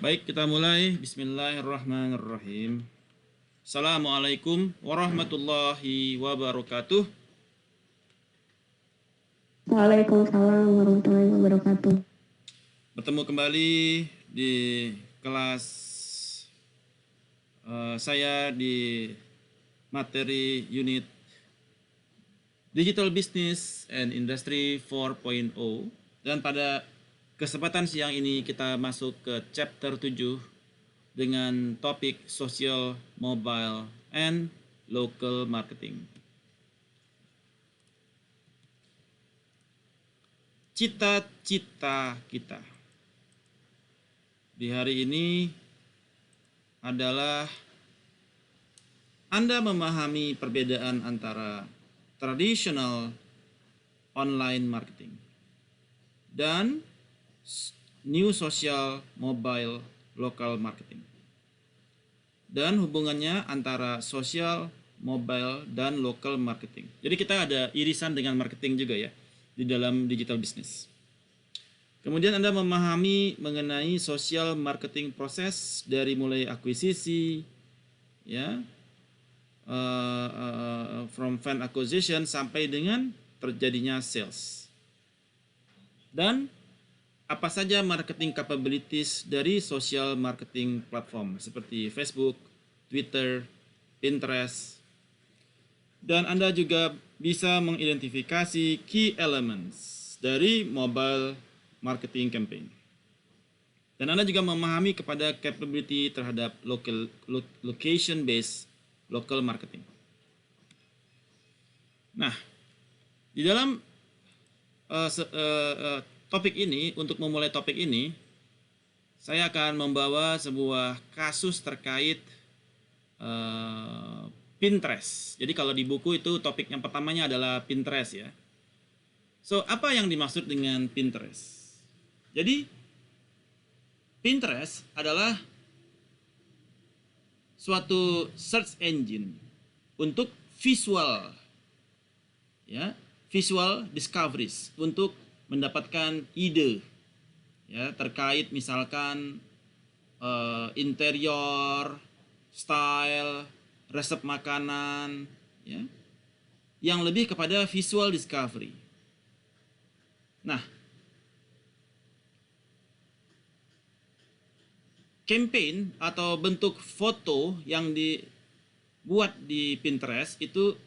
Baik, kita mulai. Bismillahirrahmanirrahim. Assalamualaikum warahmatullahi wabarakatuh. Waalaikumsalam warahmatullahi wabarakatuh. Bertemu kembali di kelas saya di materi unit Digital Business and Industry 4.0. Dan pada kesempatan siang ini kita masuk ke chapter 7 dengan topik Social, Mobile, and Local Marketing. Cita-cita kita di hari ini adalah Anda memahami perbedaan antara traditional online marketing dan new social, mobile, local marketing, dan hubungannya antara sosial, mobile, dan local marketing. Jadi kita ada irisan dengan marketing juga ya di dalam digital business. Kemudian Anda memahami mengenai social marketing proses dari mulai akuisisi, ya, from fan acquisition sampai dengan terjadinya sales. Dan apa saja marketing capabilities dari social marketing platform seperti Facebook, Twitter, Pinterest. Dan Anda juga bisa mengidentifikasi key elements dari mobile marketing campaign. Dan Anda juga memahami kepada capability terhadap location based local marketing. Nah, di dalam topik ini, untuk memulai topik ini, saya akan membawa sebuah kasus terkait Pinterest. Jadi kalau di buku itu topik yang pertamanya adalah Pinterest ya. So, apa yang dimaksud dengan Pinterest? Jadi, Pinterest adalah suatu search engine untuk visual, ya, visual discoveries, untuk mendapatkan ide, ya, terkait misalkan interior, style, resep makanan, ya, yang lebih kepada visual discovery. Nah, campaign atau bentuk foto yang dibuat di Pinterest itu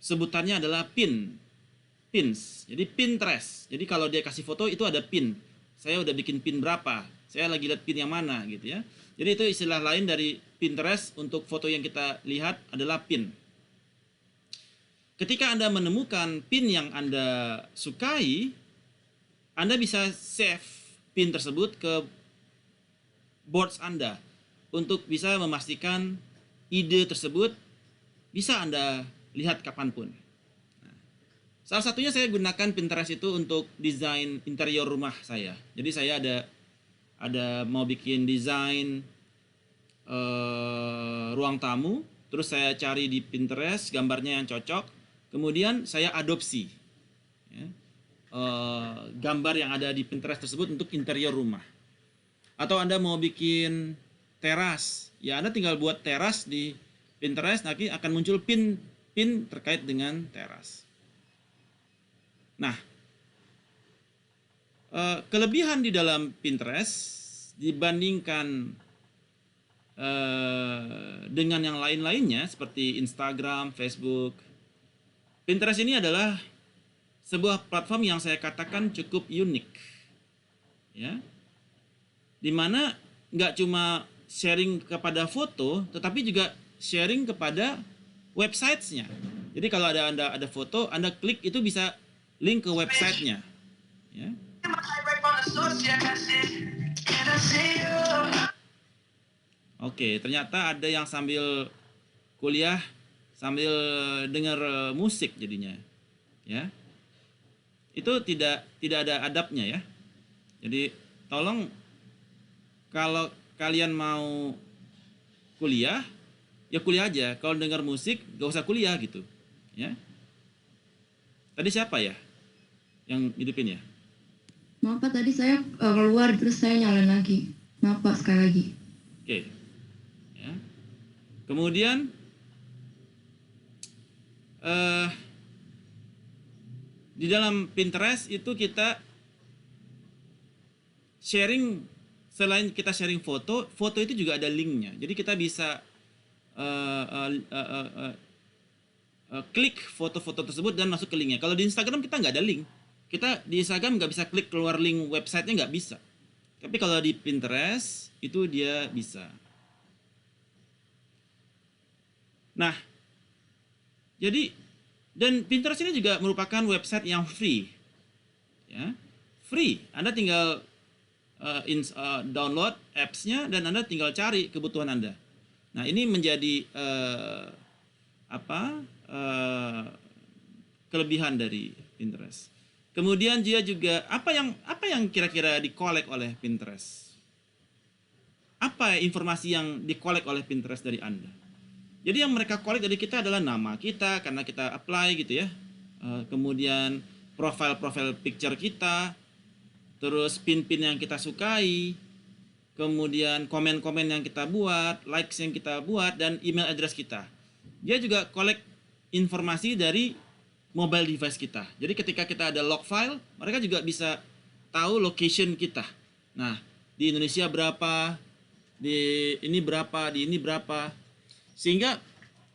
sebutannya adalah pins. Jadi Pinterest. Jadi kalau dia kasih foto itu ada pin. Saya udah bikin pin berapa? Saya lagi lihat pin yang mana gitu ya. Jadi itu istilah lain dari Pinterest untuk foto yang kita lihat adalah pin. Ketika Anda menemukan pin yang Anda sukai, Anda bisa save pin tersebut ke boards Anda untuk bisa memastikan ide tersebut bisa Anda lihat kapanpun. Nah, salah satunya saya gunakan Pinterest itu untuk desain interior rumah saya. Jadi saya ada mau bikin desain ruang tamu, terus saya cari di Pinterest gambarnya yang cocok, kemudian saya adopsi, ya, gambar yang ada di Pinterest tersebut untuk interior rumah. Atau Anda mau bikin teras, ya Anda tinggal buat teras di Pinterest, nanti akan muncul pin terkait dengan teras. Nah, kelebihan di dalam Pinterest dibandingkan dengan yang lain-lainnya seperti Instagram, Facebook, Pinterest ini adalah sebuah platform yang saya katakan cukup unik, ya, dimana nggak cuma sharing kepada foto, tetapi juga sharing kepada websitesnya. Jadi kalau Anda ada foto, Anda klik itu bisa link ke websitenya, ya. Oke, ternyata ada yang sambil kuliah sambil dengar musik jadinya, ya. Itu tidak ada adabnya ya. Jadi tolong, kalau kalian mau kuliah, ya kuliah aja. Kalau dengar musik, gak usah kuliah gitu, ya. Tadi siapa ya yang hidupin ya? Maaf Pak, tadi saya keluar terus saya nyalain lagi. Maaf Pak, sekali lagi. Oke. Ya. Kemudian di dalam Pinterest itu kita sharing, selain kita sharing foto, foto itu juga ada linknya. Jadi kita bisa klik foto-foto tersebut dan masuk ke linknya. Kalau di Instagram kita nggak ada link. Kita di Instagram nggak bisa klik keluar link websitenya, nggak bisa. Tapi kalau di Pinterest itu dia bisa. Nah, jadi dan Pinterest ini juga merupakan website yang free, ya, free. Anda tinggal download apps-nya dan Anda tinggal cari kebutuhan Anda. Nah, ini menjadi kelebihan dari Pinterest. Kemudian dia juga apa yang kira-kira dikolek oleh Pinterest? Apa informasi yang dikolek oleh Pinterest dari Anda? Jadi yang mereka kolek dari kita adalah nama kita karena kita apply gitu ya. Kemudian profile picture kita, terus pin-pin yang kita sukai, kemudian komen-komen yang kita buat, likes yang kita buat, dan email address kita. Dia juga collect informasi dari mobile device kita. Jadi ketika kita ada log file, mereka juga bisa tahu location kita. Nah, di Indonesia berapa, di ini berapa. Sehingga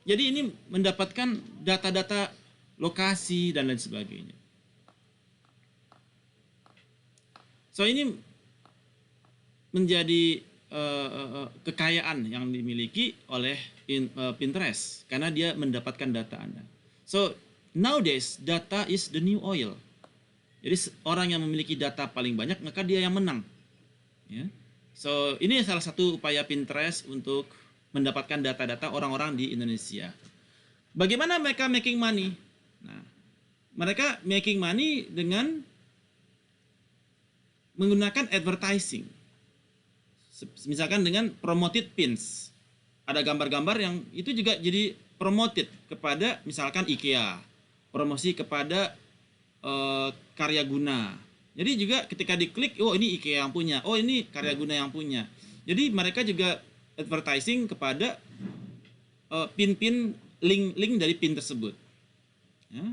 jadi ini mendapatkan data-data lokasi dan lain sebagainya. So ini menjadi kekayaan yang dimiliki oleh Pinterest karena dia mendapatkan data Anda. So nowadays data is the new oil. Jadi orang yang memiliki data paling banyak maka dia yang menang. Ya. So ini salah satu upaya Pinterest untuk mendapatkan data-data orang-orang di Indonesia. Bagaimana mereka making money? Nah, mereka making money dengan menggunakan advertising. Misalkan dengan promoted pins. Ada gambar-gambar yang itu juga jadi promoted kepada misalkan IKEA. Promosi kepada Karya Guna. Jadi juga ketika diklik, oh ini IKEA yang punya, oh ini Karya Guna yang punya. Jadi mereka juga advertising kepada pin-pin link dari pin tersebut. Ya.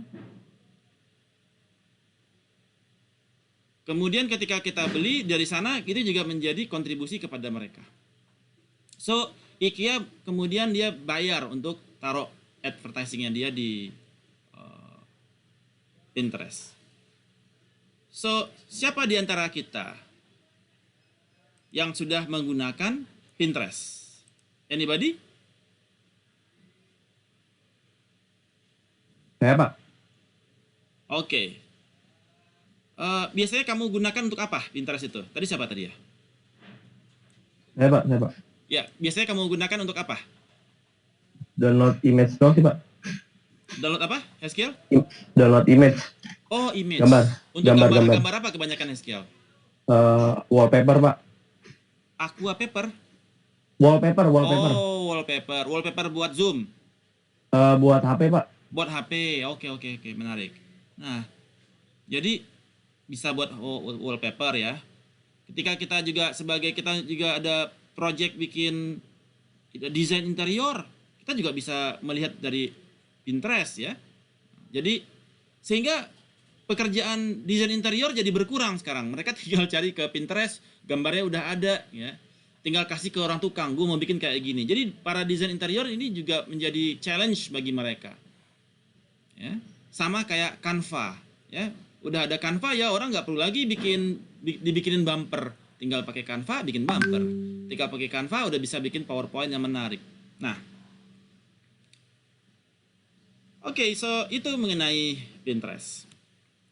Kemudian ketika kita beli dari sana, itu juga menjadi kontribusi kepada mereka. So, IKEA kemudian dia bayar untuk taruh advertisingnya dia di Pinterest. So, siapa di antara kita yang sudah menggunakan Pinterest? Anybody? Saya, Pak. Oke. Biasanya kamu gunakan untuk apa Pinterest itu? Tadi siapa tadi ya? Saya, Pak. Ya, biasanya kamu gunakan untuk apa? Download image doang sih, Pak. Download apa, Heskiel? Download image. Oh, image. Gambar. Untuk Gambar. gambar apa kebanyakan, Heskiel? Wallpaper, Pak. Aqua paper? Wallpaper. Oh, wallpaper. Wallpaper buat Zoom? Buat HP, Pak. Buat HP. Oke, menarik. Nah, jadi bisa buat wallpaper ya. Ketika kita juga ada project bikin desain interior, kita juga bisa melihat dari Pinterest ya. Jadi sehingga pekerjaan desain interior jadi berkurang sekarang. Mereka tinggal cari ke Pinterest, gambarnya udah ada ya. Tinggal kasih ke orang tukang, gue mau bikin kayak gini. Jadi para desain interior ini juga menjadi challenge bagi mereka. Ya. Sama kayak Canva ya. Udah ada Canva ya, orang nggak perlu lagi dibikinin bumper. Tinggal pakai Canva bikin bumper. Tinggal pakai Canva udah bisa bikin PowerPoint yang menarik. Nah, oke, so itu mengenai Pinterest.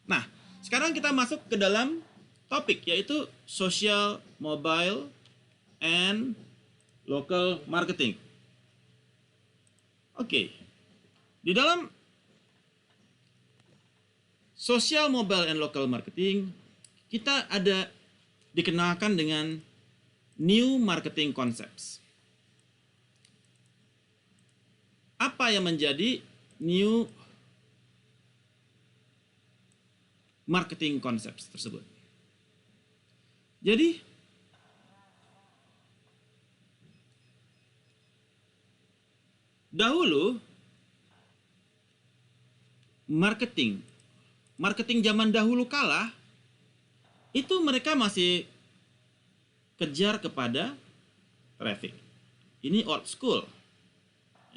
Nah, sekarang kita masuk ke dalam topik yaitu social, mobile, and local marketing. Oke, di dalam social, mobile, and local marketing, kita ada dikenalkan dengan new marketing concepts. Apa yang menjadi new marketing concepts tersebut? Jadi, dahulu marketing zaman dahulu kala itu mereka masih kejar kepada traffic. Ini old school.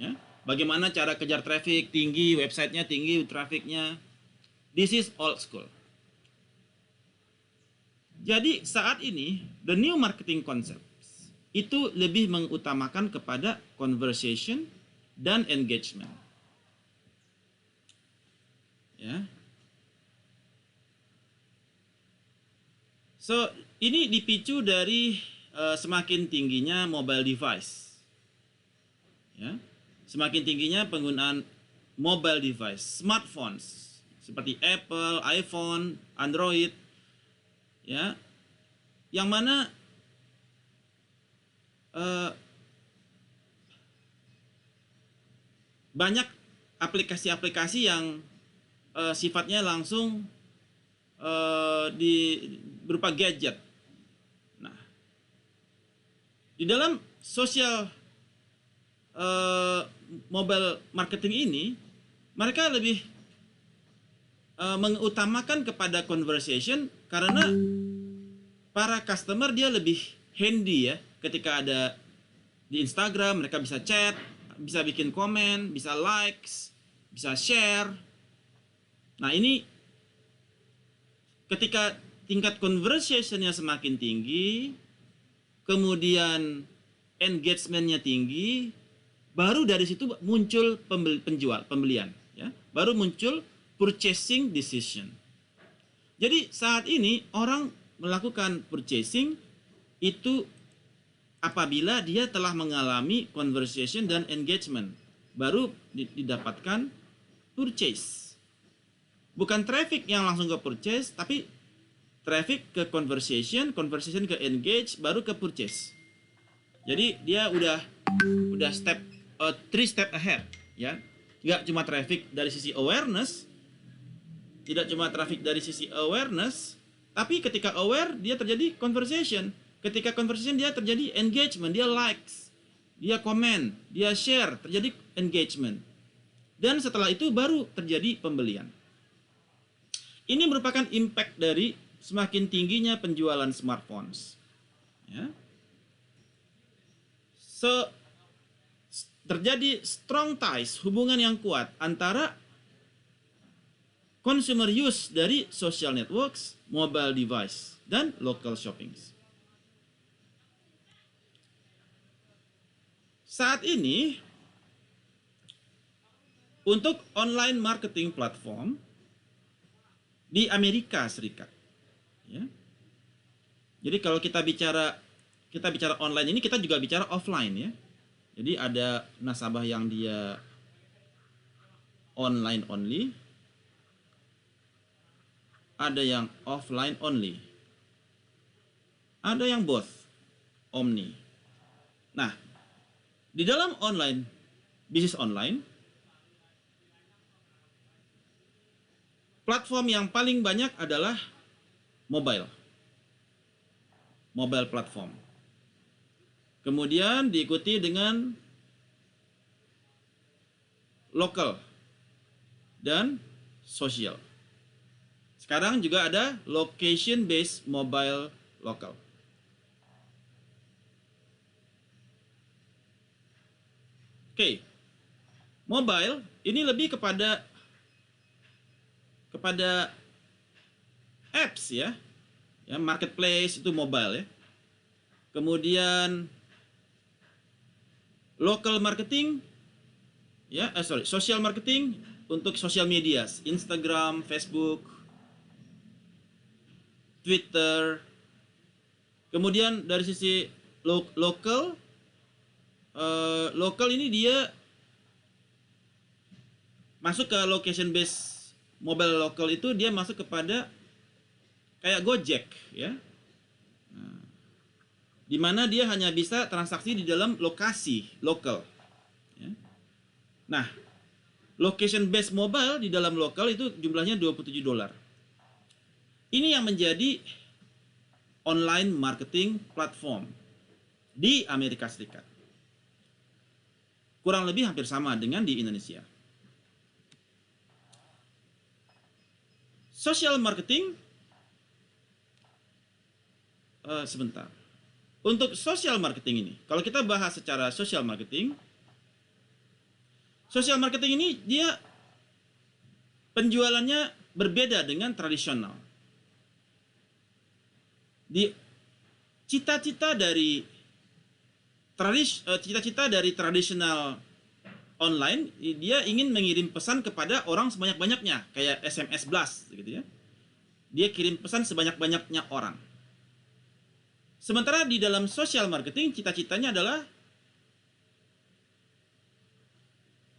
Ya. Bagaimana cara kejar traffic tinggi, websitenya tinggi, trafficnya. This is old school. Jadi saat ini the new marketing concepts itu lebih mengutamakan kepada conversation dan engagement. Ya. So, ini dipicu dari semakin tingginya mobile device. Ya. Semakin tingginya penggunaan mobile device, smartphones seperti Apple, iPhone, Android, ya, yang mana banyak aplikasi-aplikasi yang sifatnya langsung berupa gadget. Nah, di dalam sosial mobile marketing ini, mereka lebih mengutamakan kepada conversation karena para customer dia lebih handy ya. Ketika ada di Instagram, mereka bisa chat, bisa bikin komen, bisa likes, bisa share. Nah, ini ketika tingkat conversationnya semakin tinggi, kemudian engagement-nya tinggi, baru dari situ muncul pembelian, ya. Baru muncul purchasing decision. Jadi saat ini orang melakukan purchasing itu apabila dia telah mengalami conversation dan engagement, baru didapatkan purchase. Bukan traffic yang langsung ke purchase, tapi traffic ke conversation, conversation ke engage, baru ke purchase. Jadi dia udah three step ahead, ya. Nggak cuma traffic dari sisi awareness, tapi ketika aware dia terjadi conversation. Ketika conversation dia terjadi engagement, dia likes, dia komen, dia share, terjadi engagement. Dan setelah itu baru terjadi pembelian. Ini merupakan impact dari semakin tingginya penjualan smartphones. Ya. So, terjadi strong ties, hubungan yang kuat antara consumer use dari social networks, mobile device, dan local shopping. Saat ini, untuk online marketing platform di Amerika Serikat, ya. Jadi kalau kita bicara online ini, kita juga bicara offline, ya. Jadi ada nasabah yang dia online only, ada yang offline only, ada yang both, omni. Nah, di dalam online, bisnis online, platform yang paling banyak adalah mobile platform. Kemudian diikuti dengan lokal dan sosial. Sekarang juga ada location based mobile local. Oke. Mobile ini lebih kepada apps, ya. Ya, marketplace itu mobile, ya. Kemudian local marketing, ya, social marketing untuk social media, Instagram, Facebook, Twitter. Kemudian dari sisi lokal ini dia masuk ke location based mobile local, itu dia masuk kepada kayak Gojek, ya. Nah, di mana dia hanya bisa transaksi di dalam lokasi lokal, ya. Nah, location based mobile di dalam lokal itu jumlahnya $27. Ini yang menjadi online marketing platform di Amerika Serikat. kurang lebih hampir sama dengan di Indonesia. Social marketing, sebentar. Untuk social marketing ini, kalau kita bahas secara social marketing ini dia penjualannya berbeda dengan tradisional. Cita-cita dari tradisional online, dia ingin mengirim pesan kepada orang sebanyak-banyaknya, kayak SMS blast gitu ya. Dia kirim pesan sebanyak-banyaknya orang. Sementara di dalam social marketing, cita-citanya adalah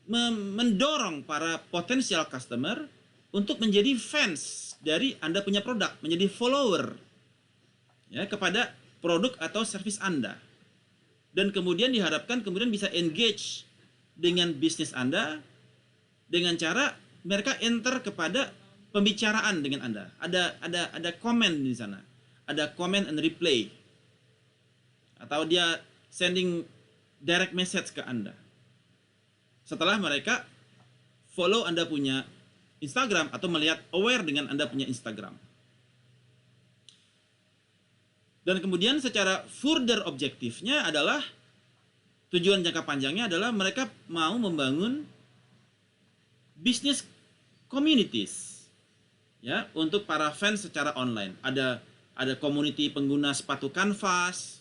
mendorong para potensial customer untuk menjadi fans dari Anda punya produk, menjadi follower ya kepada produk atau service Anda. Dan kemudian diharapkan bisa engage dengan bisnis Anda dengan cara mereka enter kepada pembicaraan dengan Anda. Ada komen di sana. Ada comment and replay. Atau dia sending direct message ke Anda. Setelah mereka follow Anda punya Instagram atau melihat aware dengan Anda punya Instagram. Dan kemudian secara further objektifnya adalah tujuan jangka panjangnya adalah mereka mau membangun business communities ya untuk para fans secara online. Ada community pengguna sepatu Kompas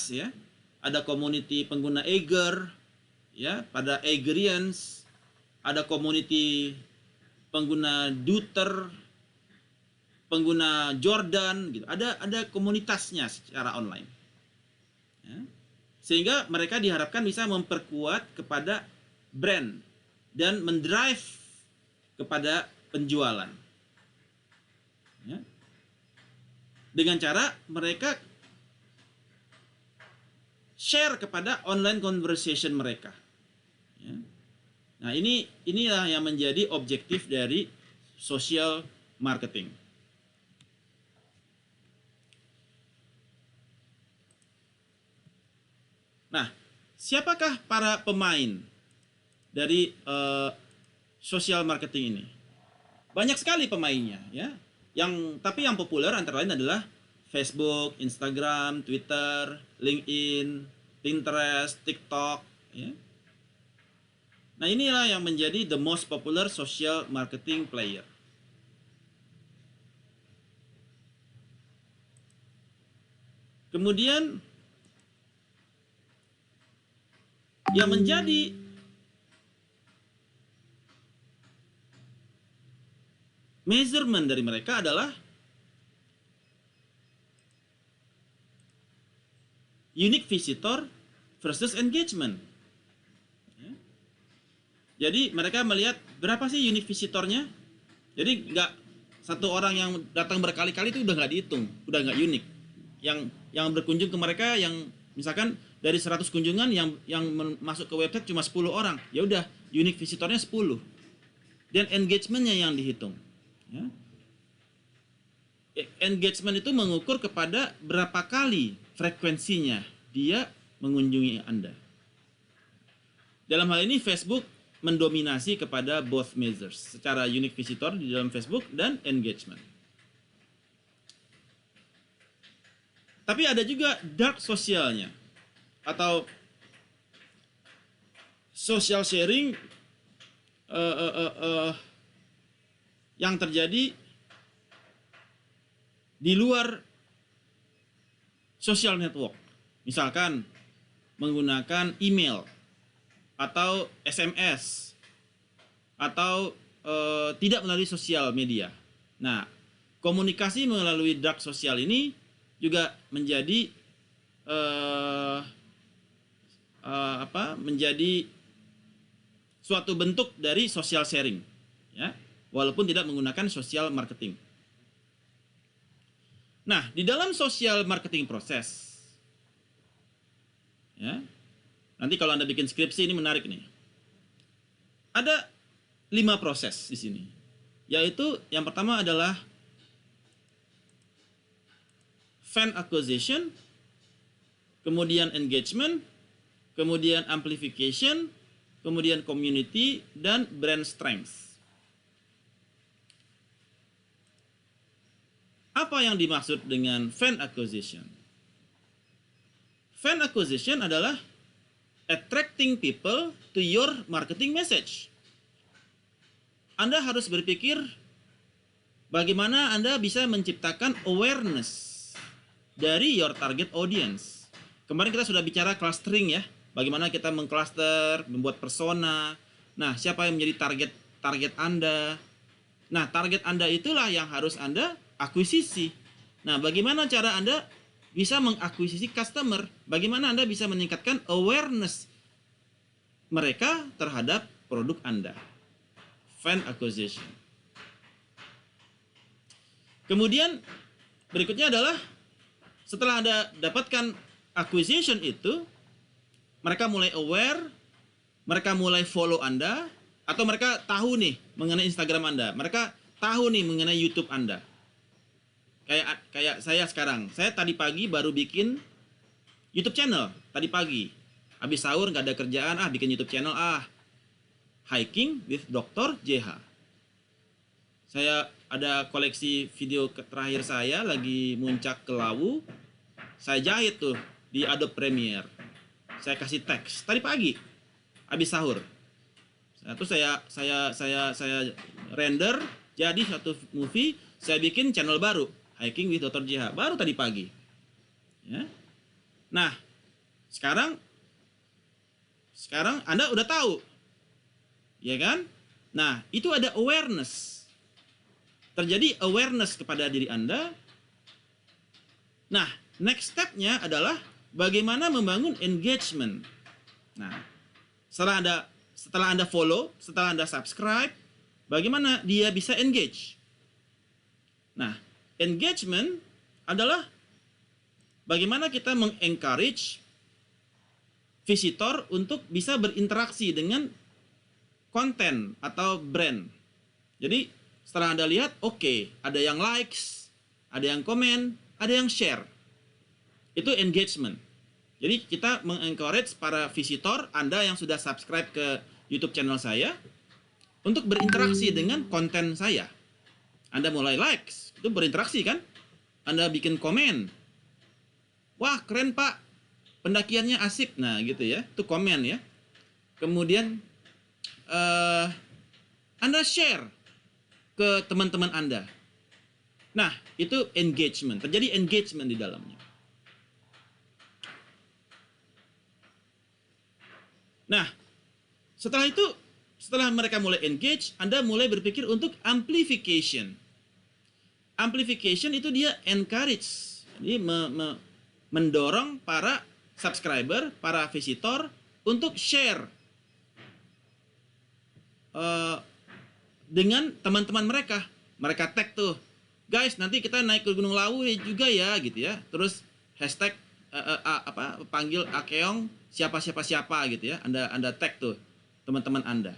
ya. Ada community pengguna Eiger ya, pada Eigerians. Ada community pengguna Duter, pengguna Jordan gitu. Ada komunitasnya secara online. Ya. Sehingga mereka diharapkan bisa memperkuat kepada brand dan mendrive kepada penjualan. Ya. Dengan cara mereka share kepada online conversation mereka. Ya. Nah, inilah yang menjadi objektif dari social marketing. Nah, siapakah para pemain dari social marketing ini? Banyak sekali pemainnya, ya. Tapi yang populer antara lain adalah Facebook, Instagram, Twitter, LinkedIn, Pinterest, TikTok, ya. Nah, inilah yang menjadi the most popular social marketing player. Kemudian yang menjadi measurement dari mereka adalah unique visitor versus engagement. Ya. Jadi mereka melihat berapa sih unique visitornya. Jadi nggak satu orang yang datang berkali-kali itu udah nggak dihitung, udah nggak unik. Yang berkunjung ke mereka, yang misalkan dari 100 kunjungan yang masuk ke website cuma 10 orang, ya udah unique visitornya 10. Dan engagementnya yang dihitung. Ya. Engagement itu mengukur kepada berapa kali frekuensinya dia mengunjungi Anda. Dalam hal ini Facebook mendominasi kepada both measures, secara unique visitor di dalam Facebook dan engagement. Tapi ada juga dark socialnya atau social sharing yang terjadi di luar social network. Misalkan menggunakan email atau SMS atau tidak melalui sosial media. Nah, komunikasi melalui dark social ini juga menjadi menjadi suatu bentuk dari social sharing, ya, walaupun tidak menggunakan social marketing. Nah, di dalam social marketing proses, ya, nanti kalau Anda bikin skripsi ini menarik nih. Ada 5 proses di sini, yaitu yang pertama adalah fan acquisition, kemudian engagement, kemudian amplification, kemudian community, dan brand strength. Apa yang dimaksud dengan fan acquisition? Fan acquisition adalah attracting people to your marketing message. Anda harus berpikir bagaimana Anda bisa menciptakan awareness dari your target audience. Kemarin kita sudah bicara clustering ya, bagaimana kita mengcluster, membuat persona. Nah, siapa yang menjadi target Anda? Nah, target Anda itulah yang harus Anda akuisisi. Nah, bagaimana cara Anda bisa mengakuisisi customer? Bagaimana Anda bisa meningkatkan awareness mereka terhadap produk Anda? Fan acquisition. Kemudian berikutnya adalah setelah Anda dapatkan acquisition itu, mereka mulai aware, mereka mulai follow Anda, atau mereka tahu nih mengenai Instagram Anda, mereka tahu nih mengenai YouTube Anda. Kayak saya sekarang, saya tadi pagi baru bikin YouTube channel, tadi pagi. Habis sahur nggak ada kerjaan, bikin YouTube channel, Hiking with Dr. JH. Saya ada koleksi video terakhir saya lagi muncak ke Lawu. Saya jahit tuh di Adobe Premiere. Saya kasih teks tadi pagi habis sahur. Terus saya render jadi satu movie, saya bikin channel baru, Hiking with Dr. JH, baru tadi pagi. Ya. Nah, sekarang Anda udah tahu. Ya kan? Nah, itu ada awareness. Terjadi awareness kepada diri Anda. Nah, next step-nya adalah bagaimana membangun engagement. Nah, setelah Anda follow, setelah Anda subscribe, bagaimana dia bisa engage? Nah, engagement adalah bagaimana kita mengencourage visitor untuk bisa berinteraksi dengan konten atau brand. Jadi, setelah Anda lihat, ada yang likes, ada yang komen, ada yang share. Itu engagement. Jadi kita mengencourage para visitor Anda yang sudah subscribe ke YouTube channel saya untuk berinteraksi dengan konten saya. Anda mulai likes, itu berinteraksi kan? Anda bikin komen. Wah, keren Pak. Pendakiannya asik. Nah, gitu ya. Itu komen ya. Kemudian Anda share ke teman-teman Anda. Nah, itu engagement. Terjadi engagement di dalamnya. Nah, setelah itu, setelah mereka mulai engage, Anda mulai berpikir untuk amplification. Amplification itu dia encourage. Jadi mendorong para subscriber, para visitor untuk share dengan teman-teman mereka. Mereka tag tuh, guys, nanti kita naik ke Gunung Lawu juga ya, gitu ya. Terus hashtag panggil Akeong siapa gitu ya. Anda tag tuh teman-teman Anda.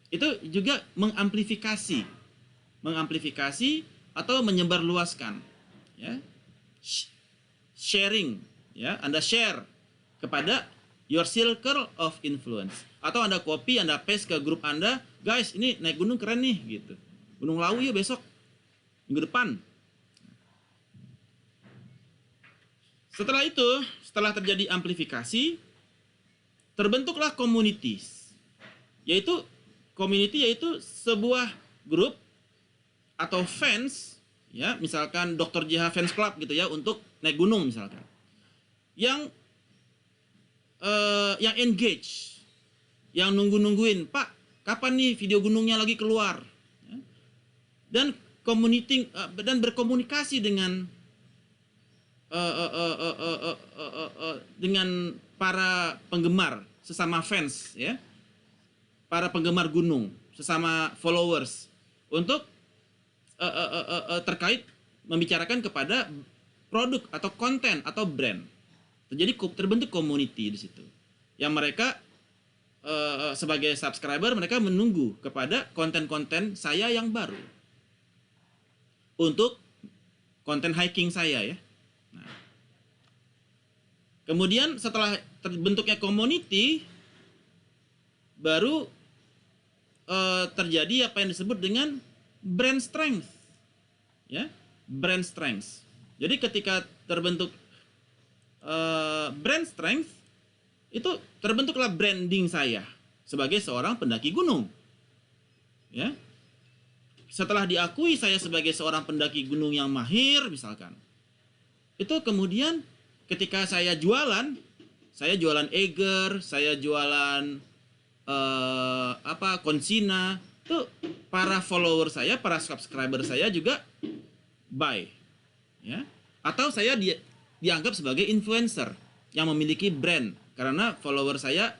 Itu juga mengamplifikasi atau menyebarluaskan, ya. Sharing, ya. Anda share kepada your circle of influence, atau Anda copy, Anda paste ke grup Anda, guys, ini naik gunung keren nih, gitu. Gunung Lawu ya besok, minggu depan. Setelah itu, setelah terjadi amplifikasi, terbentuklah communities. Yaitu sebuah grup atau fans, ya, misalkan Dr. JH Fans Club gitu ya, untuk naik gunung misalkan. Yang engage, yang nungguin, Pak, kapan nih video gunungnya lagi keluar? Ya. Dan berkomunikasi dengan para penggemar, sesama fans, ya, para penggemar gunung, sesama followers, untuk terkait membicarakan kepada produk atau konten atau brand. Terbentuk community di situ, yang mereka sebagai subscriber, mereka menunggu kepada konten-konten saya yang baru untuk konten hiking saya, ya. Nah, kemudian setelah terbentuknya community, baru terjadi apa yang disebut dengan brand strength. Ya, brand strength. Jadi ketika terbentuk brand strength, itu terbentuklah branding saya sebagai seorang pendaki gunung. Ya. Setelah diakui saya sebagai seorang pendaki gunung yang mahir misalkan, itu kemudian ketika saya jualan Eiger, saya jualan Konsina, itu para follower saya, para subscriber saya juga buy, ya. Atau saya dianggap sebagai influencer yang memiliki brand karena follower saya,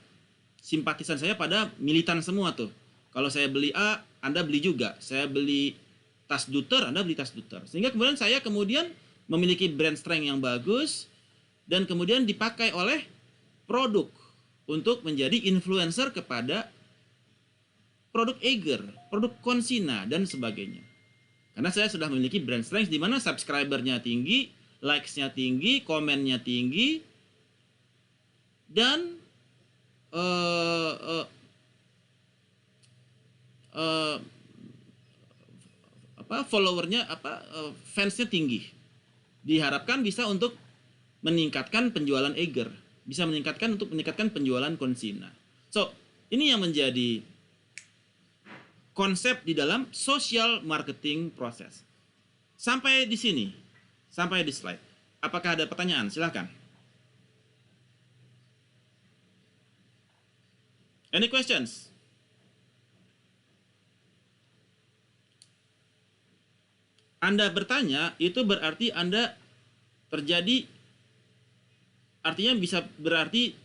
simpatisan saya pada militan semua tuh. Kalau saya beli A, Anda beli juga. Saya beli tas Duter, Anda beli tas Duter. Sehingga saya kemudian memiliki brand strength yang bagus dan kemudian dipakai oleh produk untuk menjadi influencer kepada produk Eiger, produk Konsina dan sebagainya. Karena saya sudah memiliki brand strength di mana subscribernya tinggi, likes-nya tinggi, komennya tinggi, dan followernya fansnya tinggi. Diharapkan bisa untuk meningkatkan penjualan Eiger, bisa meningkatkan penjualan Konsina. So, ini yang menjadi konsep di dalam social marketing proses. Sampai di sini, sampai di slide. Apakah ada pertanyaan? Silakan. Any questions? Anda bertanya, itu berarti Anda terjadi, artinya bisa berarti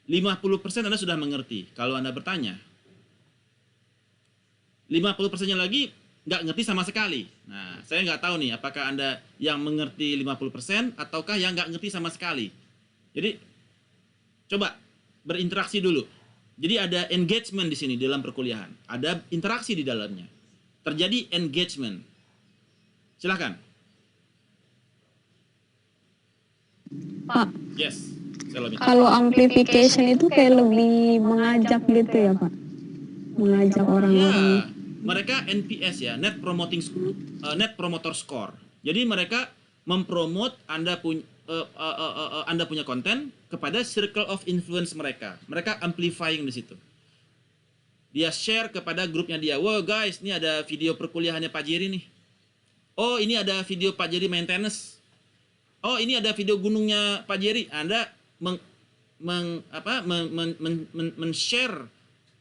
50% Anda sudah mengerti kalau Anda bertanya. 50%-nya lagi nggak ngerti sama sekali. Nah, saya nggak tahu nih apakah Anda yang mengerti 50% ataukah yang nggak ngerti sama sekali. Jadi, coba berinteraksi dulu. Jadi ada engagement di sini dalam perkuliahan. Ada interaksi di dalamnya. Terjadi engagement. Silakan. Pak, Yes. Selomita. kalau amplification itu kayak lebih mengajak gitu ya Pak? Mengajak orang-orang. Ya, mereka NPS ya, Net Promoter Score. Jadi mereka mempromot Anda punya konten kepada circle of influence mereka. Mereka amplifying di situ. Dia share kepada grupnya dia. Wow guys, ini ada video perkuliahannya Pak Jerry nih. Oh, ini ada video Pak Jerry main tenis. Oh, ini ada video gunungnya Pak Jerry. Anda men-share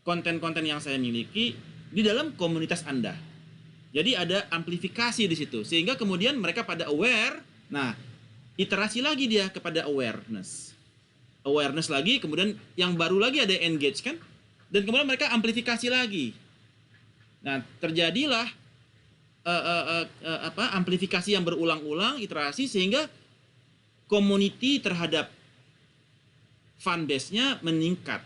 konten-konten yang saya miliki di dalam komunitas Anda. Jadi ada amplifikasi di situ. Sehingga kemudian mereka pada aware. Nah, iterasi lagi dia kepada awareness. Awareness lagi, kemudian yang baru lagi ada engage kan? Dan kemudian mereka amplifikasi lagi. Nah, terjadilah amplifikasi yang berulang-ulang, iterasi, sehingga community terhadap fanbase-nya meningkat.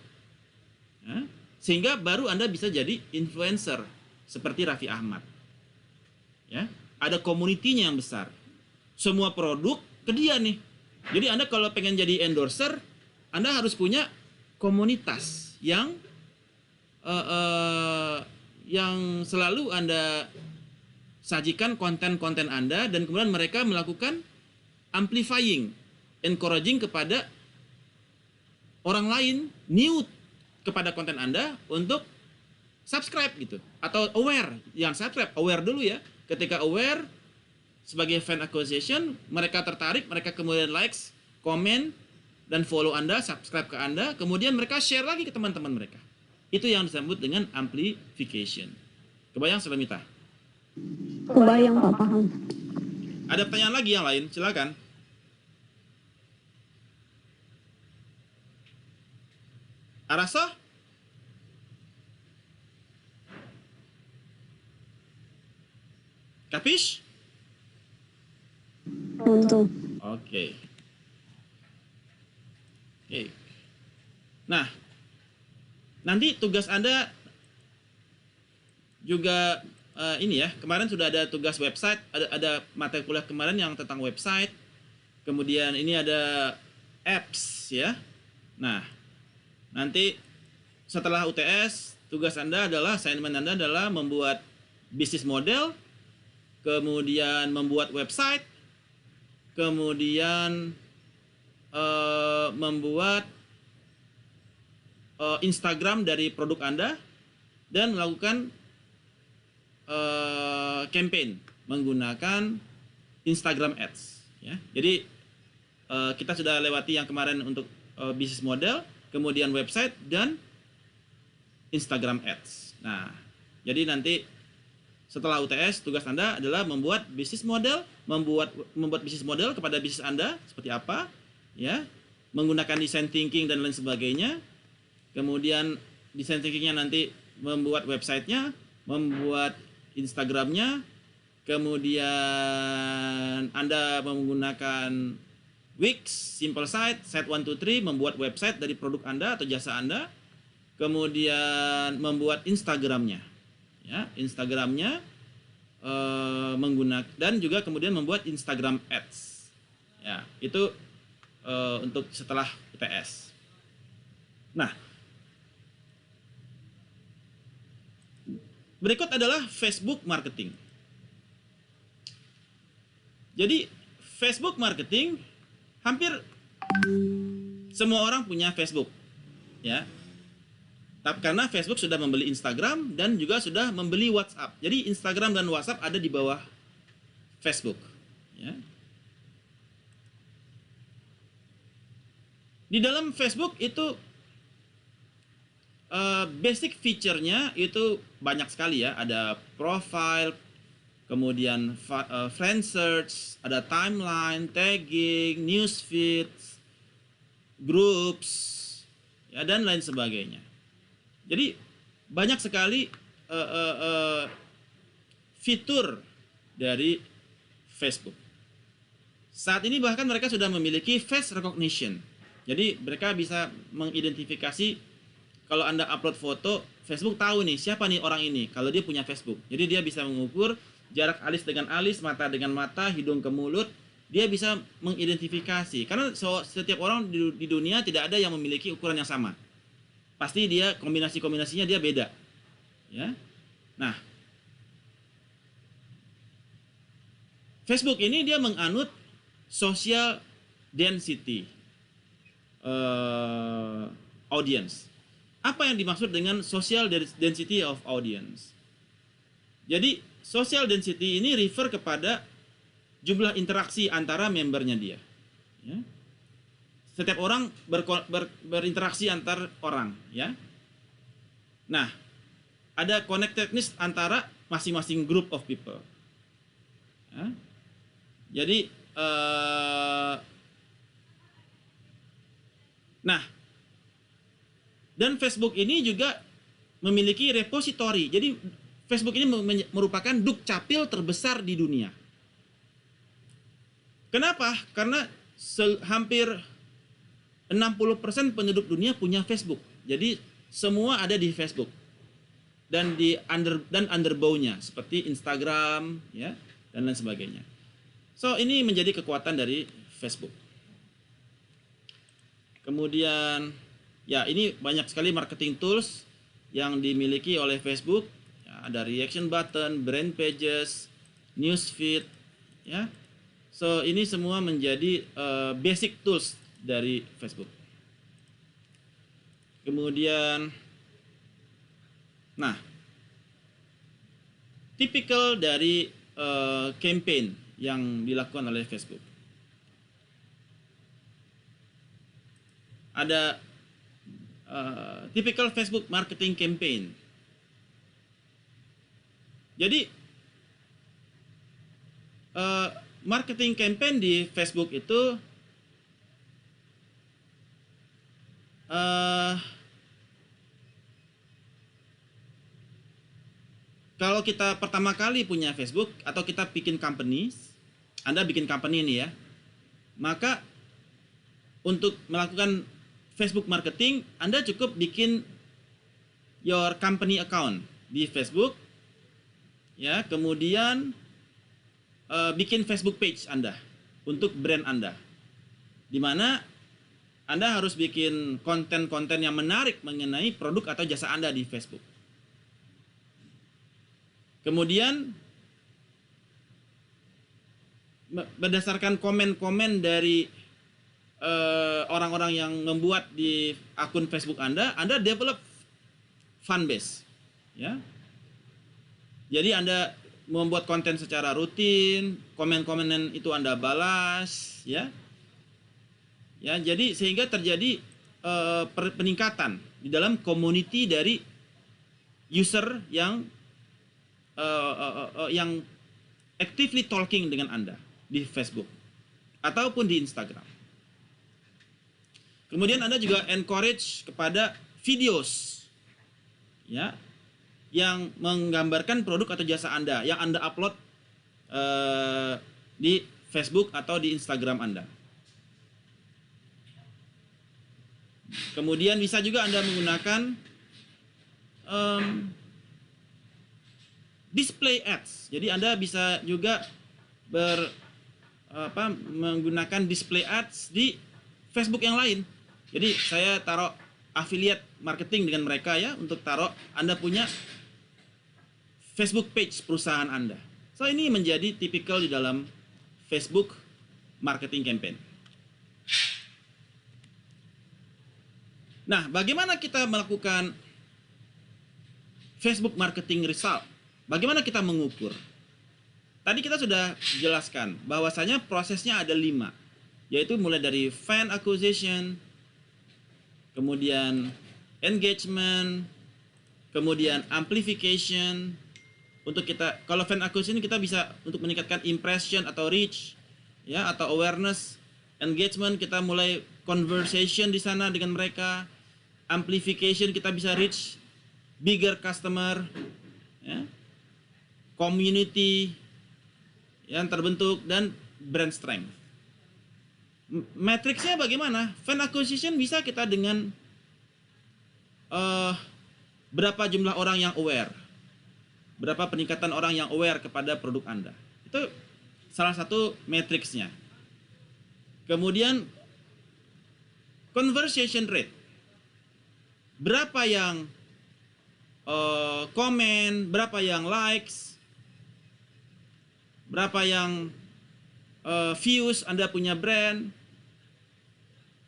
Ya? Sehingga baru Anda bisa jadi influencer seperti Raffi Ahmad. Ya, ada community-nya yang besar. Semua produk ke dia nih. Jadi Anda kalau pengen jadi endorser, Anda harus punya komunitas yang selalu Anda sajikan konten-konten Anda, dan kemudian mereka melakukan amplifying, encouraging kepada orang lain new kepada konten Anda untuk subscribe gitu, atau aware. Yang subscribe aware dulu ya. Ketika aware sebagai fan acquisition, mereka tertarik, mereka kemudian likes, komen, dan follow Anda, subscribe ke Anda, kemudian mereka share lagi ke teman-teman mereka. Itu yang disebut dengan amplification. Kebayang Sulamita? Kebayang Pak, paham. Ada pertanyaan lagi yang lain? Silakan. Arasa? Kapish? Untuk Oke. Nah, nanti tugas Anda juga ini ya, kemarin sudah ada tugas website, ada materi kuliah kemarin yang tentang website. Kemudian ini ada apps ya. Nah, nanti setelah UTS, tugas Anda adalah, assignment Anda adalah membuat bisnis model, kemudian membuat website, kemudian membuat Instagram dari produk Anda, dan melakukan campaign menggunakan Instagram Ads. Ya. Jadi kita sudah lewati yang kemarin untuk bisnis model, kemudian website, dan Instagram Ads. Nah, jadi nanti setelah UTS, tugas Anda adalah membuat bisnis model, membuat bisnis model kepada bisnis Anda seperti apa, ya, menggunakan design thinking dan lain sebagainya. Kemudian design thinkingnya nanti membuat websitenya, membuat Instagramnya, kemudian Anda menggunakan Wix, Simple Site, Site 1, 2, 3, membuat website dari produk Anda atau jasa Anda, kemudian membuat Instagramnya, ya, Instagramnya menggunakan, dan juga kemudian membuat Instagram Ads, ya, itu untuk setelah UTS. Nah, berikut adalah Facebook marketing. Jadi Facebook marketing hampir semua orang punya Facebook, ya. Karena Facebook sudah membeli Instagram dan juga sudah membeli WhatsApp. Jadi Instagram dan WhatsApp ada di bawah Facebook, ya. Di dalam Facebook itu basic feature-nya itu banyak sekali, ya. Ada profile, kemudian friend search, ada timeline, tagging, newsfeed, groups, ya, dan lain sebagainya. Jadi banyak sekali fitur dari Facebook. Saat ini bahkan mereka sudah memiliki face recognition. Jadi mereka bisa mengidentifikasi, kalau Anda upload foto, Facebook tahu nih siapa nih orang ini kalau dia punya Facebook. Jadi dia bisa mengukur jarak alis dengan alis, mata dengan mata, hidung ke mulut. Dia bisa mengidentifikasi. Karena setiap orang di dunia tidak ada yang memiliki ukuran yang sama. Pasti dia kombinasi-kombinasinya dia beda, ya. Nah, Facebook ini dia menganut social density audience. Apa yang dimaksud dengan social density of audience? Jadi social density ini refer kepada jumlah interaksi antara membernya dia, ya. Setiap orang berinteraksi antar orang, ya. Nah, ada connectedness antara masing-masing group of people, ya. Jadi nah, dan Facebook ini juga memiliki repository. Jadi Facebook ini merupakan dukcapil terbesar di dunia. Kenapa? Karena hampir 60% penduduk dunia punya Facebook. Jadi semua ada di Facebook. Dan underbow-nya seperti Instagram, ya, dan lain sebagainya. So, ini menjadi kekuatan dari Facebook. Kemudian, ya, ini banyak sekali marketing tools yang dimiliki oleh Facebook. Ya, ada reaction button, brand pages, newsfeed, ya. So, ini semua menjadi basic tools dari Facebook. Kemudian, nah, tipikal dari campaign yang dilakukan oleh Facebook. Ada typical Facebook marketing campaign. Jadi marketing campaign di Facebook itu kalau kita pertama kali punya Facebook atau kita bikin company, Anda bikin company ini, ya, maka untuk melakukan Facebook marketing, Anda cukup bikin your company account di Facebook, ya, kemudian bikin Facebook page Anda untuk brand Anda, di mana Anda harus bikin konten-konten yang menarik mengenai produk atau jasa Anda di Facebook. Kemudian berdasarkan komen-komen dari orang-orang yang membuat di akun Facebook Anda develop fanbase, ya. Jadi Anda membuat konten secara rutin, komen-komen itu Anda balas, ya. Ya, jadi sehingga terjadi peningkatan di dalam community dari user yang actively talking dengan Anda di Facebook ataupun di Instagram. Kemudian Anda juga encourage kepada videos, ya, yang menggambarkan produk atau jasa Anda yang Anda upload di Facebook atau di Instagram Anda. Kemudian bisa juga Anda menggunakan display ads. Jadi Anda bisa juga menggunakan display ads di Facebook yang lain. Jadi saya taruh affiliate marketing dengan mereka, ya, untuk taruh Anda punya Facebook page perusahaan Anda. So ini menjadi tipikal di dalam Facebook marketing campaign. Nah, bagaimana kita melakukan Facebook marketing result? Bagaimana kita mengukur? Tadi kita sudah jelaskan bahwasanya prosesnya ada 5, yaitu mulai dari fan acquisition, kemudian engagement, kemudian amplification. Untuk kita, kalau fan acquisition kita bisa untuk meningkatkan impression atau reach, ya, atau awareness. Engagement kita mulai conversation di sana dengan mereka. Amplification kita bisa reach bigger customer, ya, community yang terbentuk, dan brand strength. Matriksnya bagaimana? Fan acquisition bisa kita dengan berapa jumlah orang yang aware, berapa peningkatan orang yang aware kepada produk Anda. Itu salah satu matriksnya. Kemudian conversation rate, berapa yang komen, berapa yang likes, berapa yang views Anda punya brand,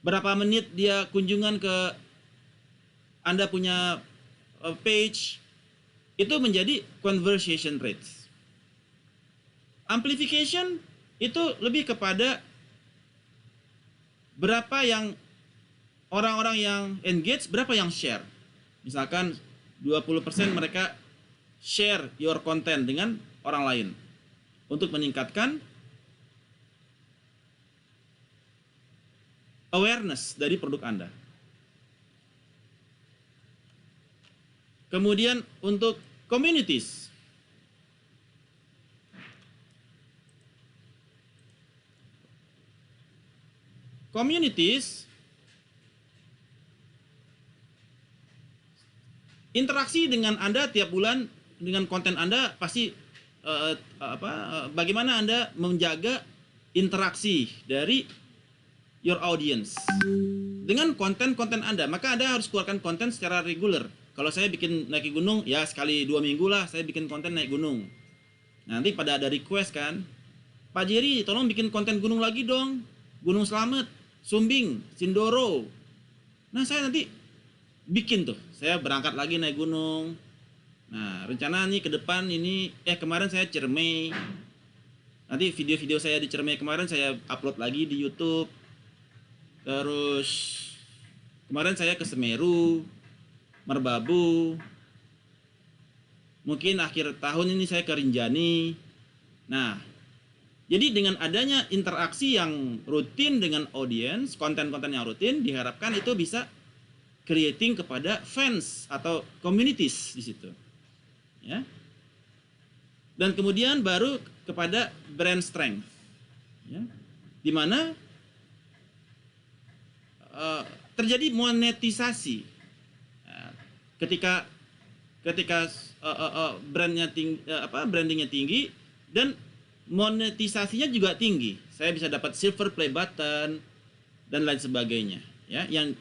berapa menit dia kunjungan ke Anda punya page. Itu menjadi conversation rates. Amplification itu lebih kepada berapa yang orang-orang yang engage, berapa yang share. Misalkan 20% mereka share your content dengan orang lain untuk meningkatkan awareness dari produk Anda. Kemudian untuk communities, interaksi dengan Anda tiap bulan dengan konten Anda pasti bagaimana Anda menjaga interaksi dari your audience dengan konten-konten Anda. Maka Anda harus keluarkan konten secara reguler. Kalau saya bikin naik gunung, ya sekali 2 minggu lah saya bikin konten naik gunung. Nanti pada ada request kan, Pak Jerry tolong bikin konten gunung lagi dong. Gunung Slamet, Sumbing, Sindoro. Nah saya nanti bikin tuh, saya berangkat lagi naik gunung. Nah rencana nih ke depan ini, kemarin saya Ciremai. Nanti video-video saya di Ciremai kemarin saya upload lagi di YouTube. Terus kemarin saya ke Semeru, Merbabu. Mungkin akhir tahun ini saya ke Rinjani. Nah, jadi dengan adanya interaksi yang rutin dengan audience, konten-konten yang rutin, diharapkan itu bisa creating kepada fans atau communities di situ. Ya. Dan kemudian baru kepada brand strength. Ya. Di mana terjadi monetisasi. Ketika brandnya tinggi, brandingnya tinggi dan monetisasinya juga tinggi. Saya bisa dapat silver play button dan lain sebagainya. ya, yang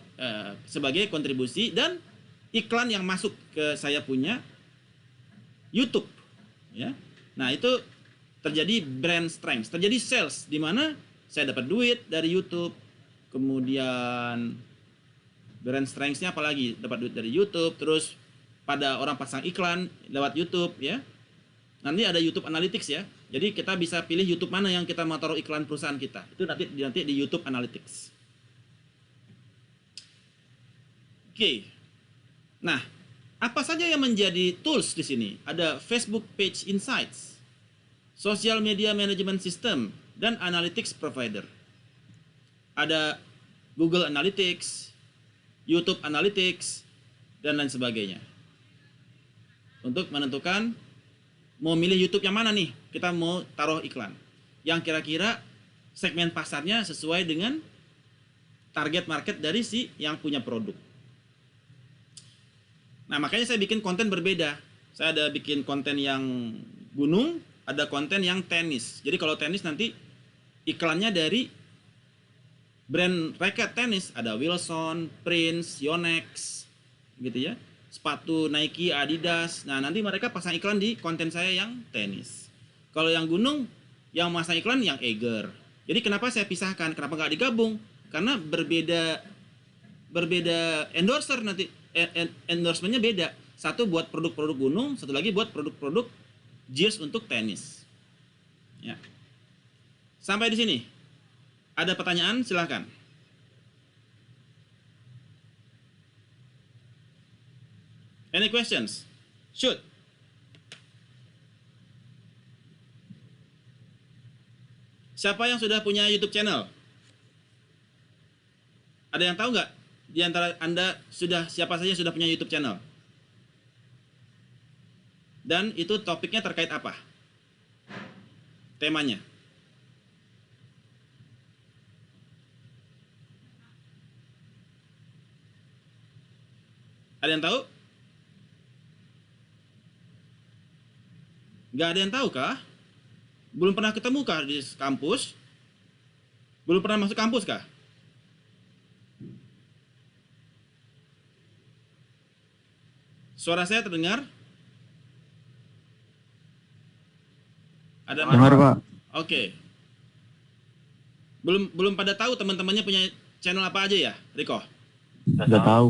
sebagai kontribusi, dan iklan yang masuk ke saya punya YouTube, ya. Nah, itu terjadi brand strength, terjadi sales, di mana saya dapat duit dari YouTube. Kemudian brand strength-nya apalagi, dapat duit dari YouTube, terus pada orang pasang iklan lewat YouTube, ya. Nanti ada YouTube Analytics, ya. Jadi kita bisa pilih YouTube mana yang kita mau taruh iklan perusahaan kita. Itu nanti di YouTube Analytics. Oke. Nah, apa saja yang menjadi tools di sini? Ada Facebook Page Insights, Social Media Management System, dan Analytics Provider. Ada Google Analytics, YouTube Analytics, dan lain sebagainya. Untuk menentukan mau milih YouTube yang mana nih, kita mau taruh iklan yang kira-kira segmen pasarnya sesuai dengan target market dari si yang punya produk. Nah, makanya saya bikin konten berbeda. Saya ada bikin konten yang gunung, ada konten yang tenis. Jadi kalau tenis nanti iklannya dari brand racket tenis, ada Wilson, Prince, Yonex, gitu ya. Sepatu Nike, Adidas. Nah, nanti mereka pasang iklan di konten saya yang tenis. Kalau yang gunung, yang masang iklan yang Eiger. Jadi kenapa saya pisahkan? Kenapa nggak digabung? Karena berbeda endorser nanti. Endorsementnya beda. Satu buat produk-produk gunung, satu lagi buat produk-produk gears untuk tenis. Ya. Sampai di sini. Ada pertanyaan? Silahkan. Any questions? Shoot. Siapa yang sudah punya YouTube channel? Ada yang tahu nggak? Di antara Anda siapa saja sudah punya YouTube channel? Dan itu topiknya terkait apa? Temanya. Ada yang tahu? Nggak ada yang tahu kah? Belum pernah ketemu kah di kampus? Belum pernah masuk kampus kah? Suara saya terdengar? Ada Dengar, Pak. Oke. Belum pada tahu teman-temannya punya channel apa aja ya, Riko? Udah tahu.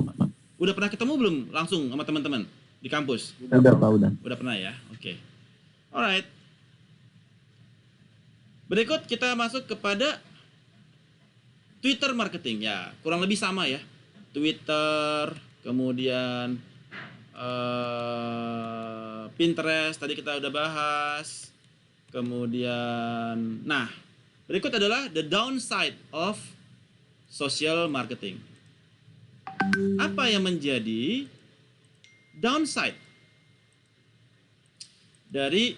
Udah pernah ketemu belum langsung sama teman-teman di kampus? Udah, Pak, udah. Udah pernah ya? Oke. Alright. Berikut kita masuk kepada Twitter marketing. Ya, kurang lebih sama ya. Twitter, kemudian Pinterest tadi kita udah bahas. Kemudian, nah, berikut adalah the downside of social marketing. Apa yang menjadi downside dari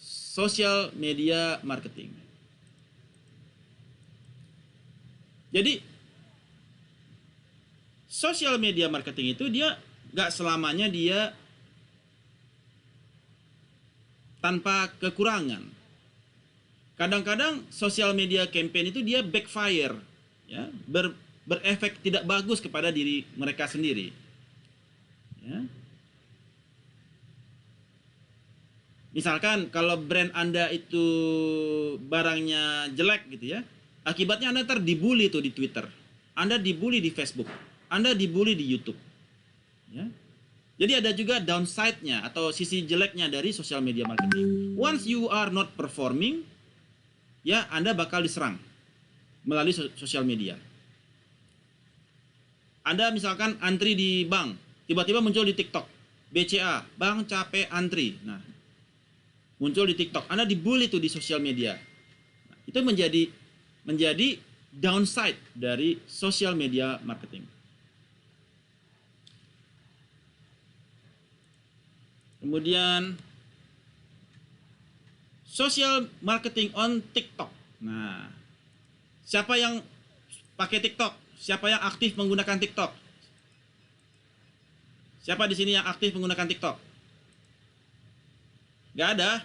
social media marketing? Jadi, social media marketing itu dia nggak selamanya dia tanpa kekurangan. Kadang-kadang social media campaign itu dia backfire, ya, berefek tidak bagus kepada diri mereka sendiri. Ya. Misalkan kalau brand Anda itu barangnya jelek gitu ya, akibatnya Anda ntar dibully tuh di Twitter, Anda dibully di Facebook, Anda dibully di YouTube. Ya. Jadi ada juga downside-nya atau sisi jeleknya dari social media marketing. Once you are not performing, ya Anda bakal diserang melalui sosial media. Anda misalkan antri di bank, tiba-tiba muncul di TikTok, BCA, bank capek antri. Nah, muncul di TikTok, Anda dibully tuh di sosial media. Nah, itu menjadi downside dari social media marketing. Kemudian social marketing on TikTok. Nah, siapa yang pakai TikTok? Siapa yang aktif menggunakan TikTok? Siapa di sini yang aktif menggunakan TikTok? Gak ada.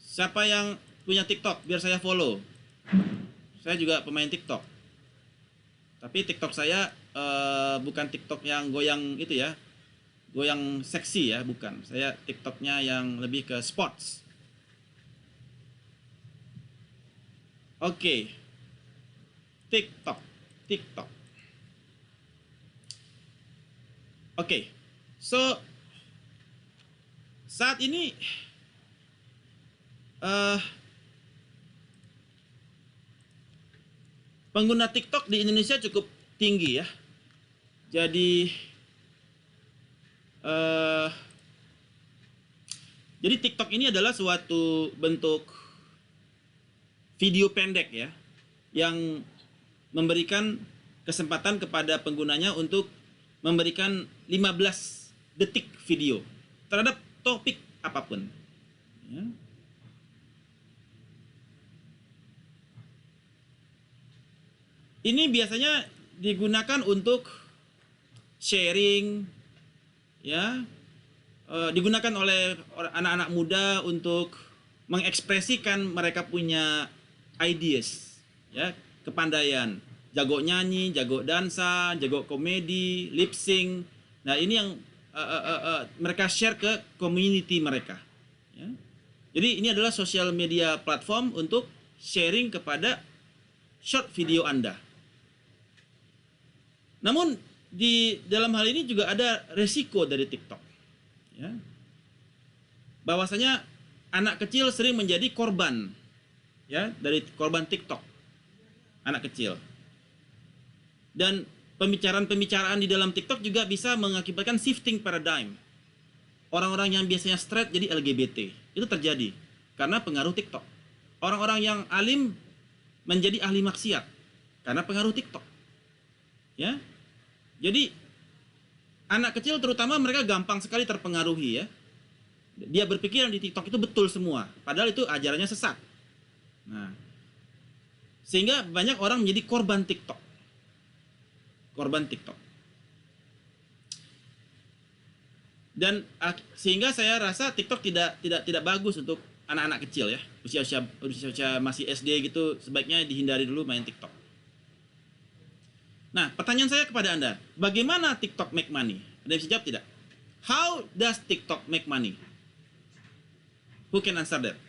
Siapa yang punya TikTok? Biar saya follow. Saya juga pemain TikTok. Tapi TikTok saya bukan TikTok yang goyang itu ya, goyang seksi ya, bukan. Saya TikToknya yang lebih ke sports. Oke, TikTok. Oke, so saat ini pengguna TikTok di Indonesia cukup tinggi ya. Jadi TikTok ini adalah suatu bentuk video pendek ya, yang memberikan kesempatan kepada penggunanya untuk memberikan 15 detik video terhadap topik apapun. Ya. Ini biasanya digunakan untuk sharing, ya, digunakan oleh anak-anak muda untuk mengekspresikan mereka punya ideas, ya, kepandaian, jago nyanyi, jago dansa, jago komedi, lip sync. Nah, ini yang mereka share ke community mereka. Ya. Jadi ini adalah social media platform untuk sharing kepada short video Anda. Namun di dalam hal ini juga ada resiko dari TikTok, ya, bahwasanya anak kecil sering menjadi korban, ya, dari korban TikTok, anak kecil. Dan pembicaraan di dalam TikTok juga bisa mengakibatkan shifting paradigm. Orang-orang yang biasanya straight jadi LGBT, itu terjadi karena pengaruh TikTok. Orang-orang yang alim menjadi ahli maksiat karena pengaruh TikTok, ya. Jadi anak kecil terutama mereka gampang sekali terpengaruhi, ya. Dia berpikir di TikTok itu betul semua, padahal itu ajarannya sesat. Nah, sehingga banyak orang menjadi korban TikTok. Korban TikTok. Dan sehingga saya rasa TikTok tidak bagus untuk anak-anak kecil, ya. Usia masih SD gitu, sebaiknya dihindari dulu main TikTok. Nah, pertanyaan saya kepada Anda, bagaimana TikTok make money? Ada yang bisa jawab tidak? How does TikTok make money? Who can answer that?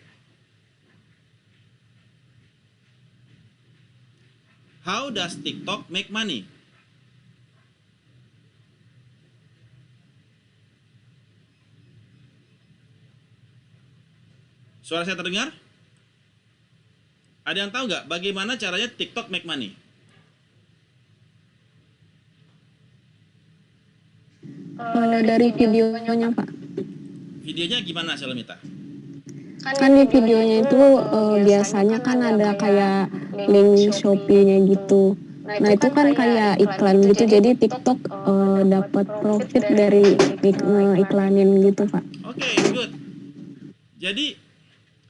How does TikTok make money? Suara saya terdengar? Ada yang tahu nggak bagaimana caranya TikTok make money? Dari videonya, Pak. Videonya gimana, Shalomita? Kan di videonya itu biasanya kan ada kayak link Shopee-nya gitu. Nah, itu kan kayak iklan gitu. Jadi TikTok dapat profit dari iklanin gitu, Pak. Oke, good. Jadi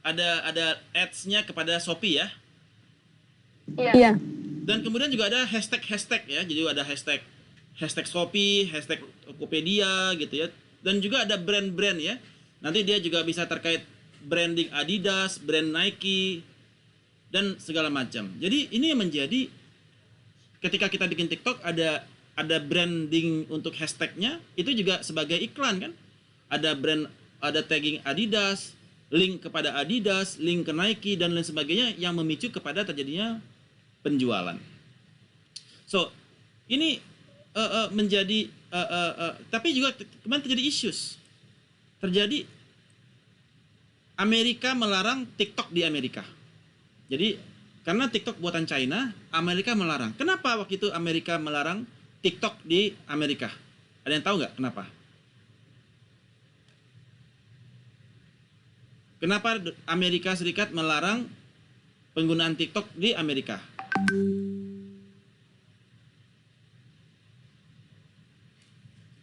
ada ads-nya kepada Shopee, ya. Iya. Dan kemudian juga ada hashtag ya. Jadi ada hashtag Shopee, hashtag Tokopedia gitu ya. Dan juga ada brand-brand, ya. Nanti dia juga bisa terkait branding Adidas, brand Nike, dan segala macam. Jadi ini menjadi ketika kita bikin TikTok ada branding untuk hashtagnya, itu juga sebagai iklan kan. Ada brand, ada tagging Adidas, link kepada Adidas, link ke Nike dan lain sebagainya yang memicu kepada terjadinya penjualan. So ini menjadi tapi juga kemarin terjadi issues. Terjadi Amerika melarang TikTok di Amerika. Jadi karena TikTok buatan China, Amerika melarang. Kenapa waktu itu Amerika melarang TikTok di Amerika? Ada yang tahu nggak kenapa? Kenapa Amerika Serikat melarang penggunaan TikTok di Amerika?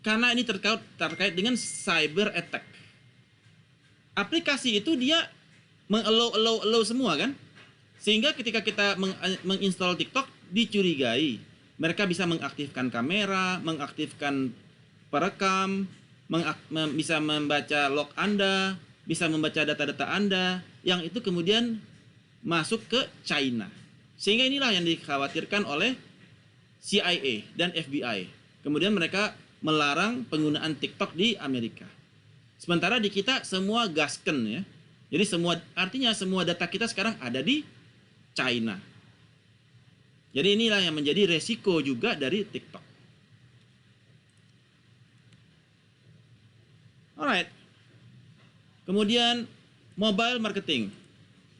Karena ini terkait dengan cyber attack. Aplikasi itu dia meng-allow semua kan, sehingga ketika kita menginstall TikTok dicurigai. Mereka bisa mengaktifkan kamera, mengaktifkan perekam, bisa membaca log Anda, bisa membaca data-data Anda, yang itu kemudian masuk ke China. Sehingga inilah yang dikhawatirkan oleh CIA dan FBI. Kemudian mereka melarang penggunaan TikTok di Amerika. Sementara di kita semua gasken ya. Jadi artinya semua data kita sekarang ada di China. Jadi inilah yang menjadi resiko juga dari TikTok. Alright. Kemudian mobile marketing.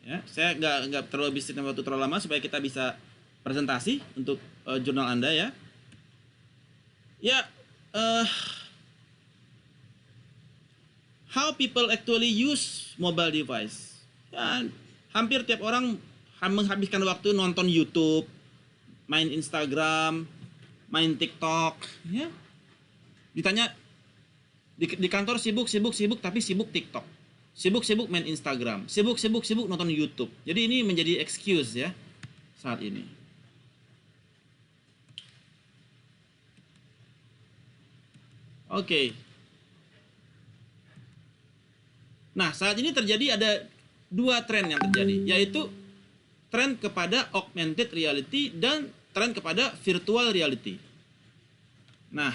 Ya, saya nggak terlalu bisnis waktu terlalu lama supaya kita bisa presentasi untuk jurnal Anda ya. Ya, how people actually use mobile device. Ya, hampir tiap orang menghabiskan waktu nonton YouTube, main Instagram, main TikTok, ya. Ditanya di kantor sibuk tapi sibuk TikTok. Sibuk main Instagram, sibuk nonton YouTube. Jadi ini menjadi excuse ya saat ini. Oke. Nah, saat ini terjadi ada dua tren yang terjadi, yaitu tren kepada augmented reality dan tren kepada virtual reality. Nah,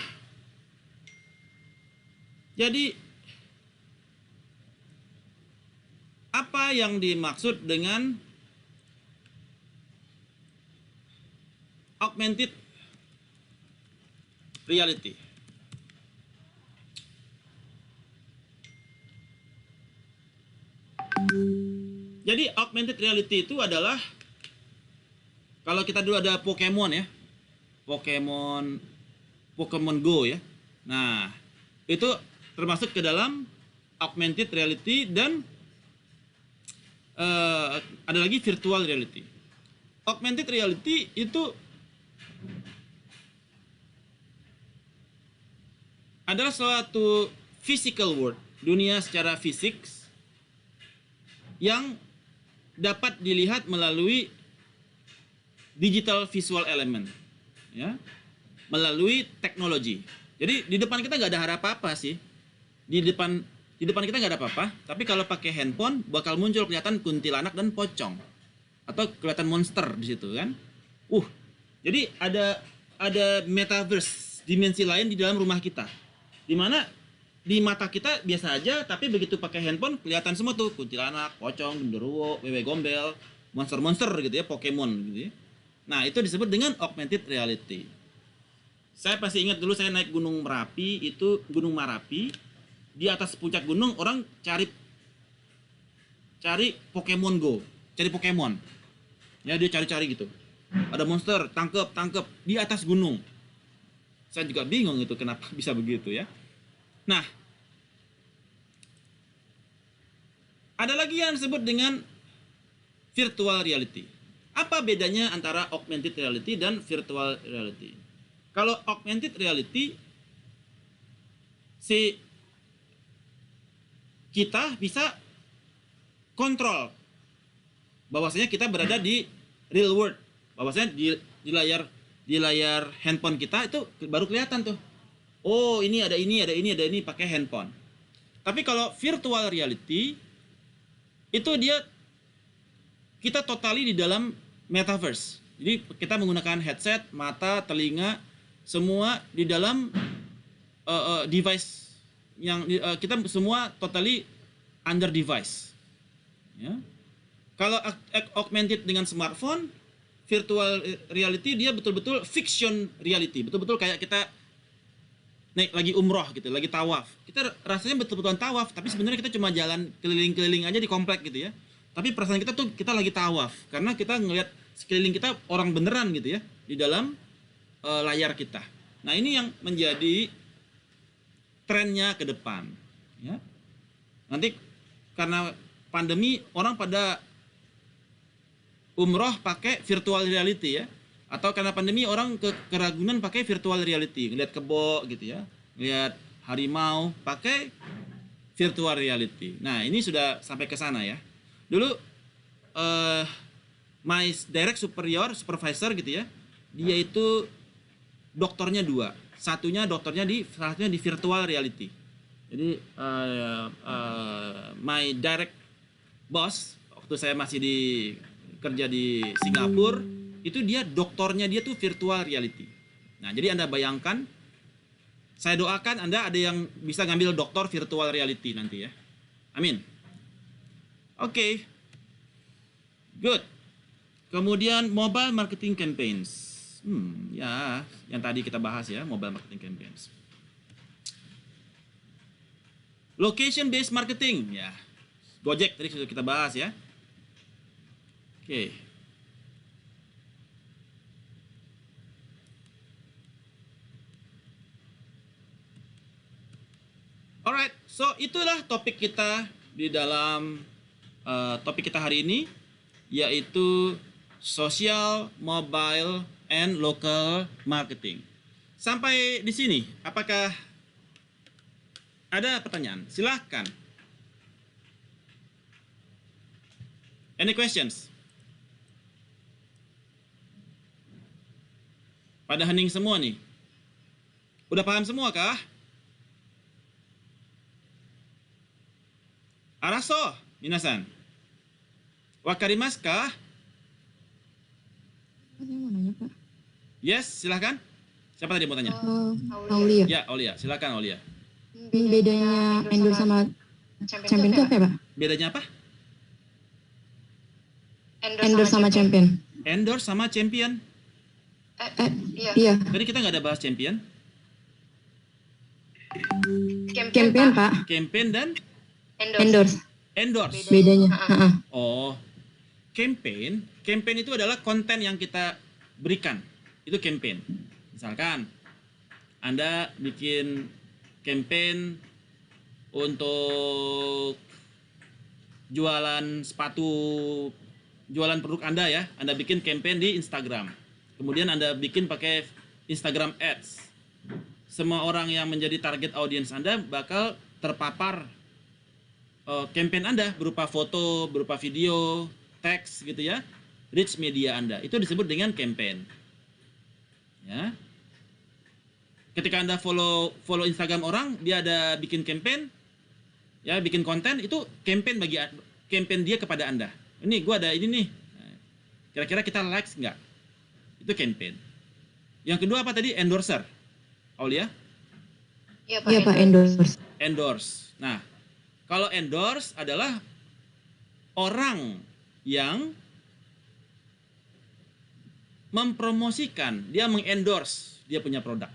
jadi apa yang dimaksud dengan augmented reality? Jadi augmented reality itu adalah, kalau kita dulu ada Pokemon ya, Pokemon Go ya. Nah, itu termasuk ke dalam augmented reality dan ada lagi virtual reality. Augmented reality itu adalah suatu physical world, dunia secara fisik yang dapat dilihat melalui digital visual element, ya, melalui teknologi. Jadi di depan kita nggak ada apa-apa sih. Di depan kita nggak ada apa-apa, tapi kalau pakai handphone bakal muncul kelihatan kuntilanak dan pocong, atau kelihatan monster di situ kan. Jadi ada metaverse, dimensi lain di dalam rumah kita, dimana di mata kita biasa aja, tapi begitu pakai handphone kelihatan semua tuh kuntilanak, pocong, genderuwo, wewe gombel, monster-monster gitu ya, Pokemon gitu ya. Nah, itu disebut dengan augmented reality. Saya pasti ingat dulu saya naik Gunung Merapi, itu Gunung Merapi. Di atas puncak gunung orang cari Pokemon Go, cari Pokemon. Ya, dia cari-cari gitu. Ada monster, tangkep di atas gunung. Saya juga bingung itu kenapa bisa begitu ya. Nah, ada lagi yang disebut dengan virtual reality. Apa bedanya antara augmented reality dan virtual reality? Kalau augmented reality, kita bisa kontrol bahwasanya kita berada di real world, bahwasanya di layar handphone kita itu baru kelihatan tuh. Oh, ini ada ini pakai handphone. Tapi kalau virtual reality itu kita totali di dalam metaverse. Jadi kita menggunakan headset, mata, telinga, semua di dalam device yang kita semua totally under device. Ya. Kalau augmented dengan smartphone, virtual reality dia betul-betul fiction reality, betul-betul kayak kita lagi umroh gitu, lagi tawaf. Kita rasanya betul-betul tawaf, tapi sebenarnya kita cuma jalan keliling-keliling aja di komplek gitu ya. Tapi perasaan kita tuh kita lagi tawaf, karena kita ngelihat sekeliling kita orang beneran gitu ya, di dalam layar kita. Nah, ini yang menjadi trennya ke depan. Ya. Nanti karena pandemi orang pada umroh pakai virtual reality ya. Atau karena pandemi orang ke Ragunan pakai virtual reality, ngeliat kebo gitu ya, ngeliat harimau pakai virtual reality. Nah, ini sudah sampai ke sana ya. Dulu my direct supervisor gitu ya, dia itu doktornya 2, satunya di virtual reality. Jadi my direct boss waktu saya masih kerja di Singapura, itu doktornya dia tuh virtual reality. Nah, jadi Anda bayangkan, saya doakan Anda ada yang bisa ngambil doktor virtual reality nanti ya. Amin. Oke. Good. Kemudian mobile marketing campaigns. Ya, yang tadi kita bahas ya, mobile marketing campaigns. Location based marketing, ya. Gojek tadi sudah kita bahas ya. Oke. Alright, so itulah topik kita di dalam topik kita hari ini, yaitu social, mobile, and local marketing. Sampai di sini, apakah ada pertanyaan? Silahkan. Any questions? Pada hening semua nih. Udah paham semua kah? Araso, minasan. Wakarimasu kah? Saya mau nanya, Pak. Yes, silahkan. Siapa tadi mau tanya? Aulia. Ya, Aulia. Silakan Aulia. Bedanya endorse sama champion itu apa ya, Pak? Bedanya apa? Endorse sama champion. Endorse sama champion. Iya. Tadi kita nggak ada bahas champion. Champion, Pak. Campaign dan Endorse. endorse. Bedanya. Oh, campaign itu adalah konten yang kita berikan. Itu campaign. Misalkan Anda bikin campaign untuk jualan sepatu, jualan produk Anda ya. Anda bikin campaign di Instagram. Kemudian Anda bikin pakai Instagram Ads. Semua orang yang menjadi target audience Anda bakal terpapar campaign Anda berupa foto, berupa video, teks gitu ya. Reach media Anda. Itu disebut dengan campaign. Ya. Ketika Anda follow Instagram orang, dia ada bikin campaign, ya bikin konten, itu campaign dia kepada Anda. Ini gue ada ini nih. Kira-kira kita likes nggak? Itu campaign. Yang kedua apa tadi? Endorser. Aulia? Iya, Pak, endorse. Endorse. Nah, kalau endorse adalah orang yang mempromosikan, dia mengendorse dia punya produk.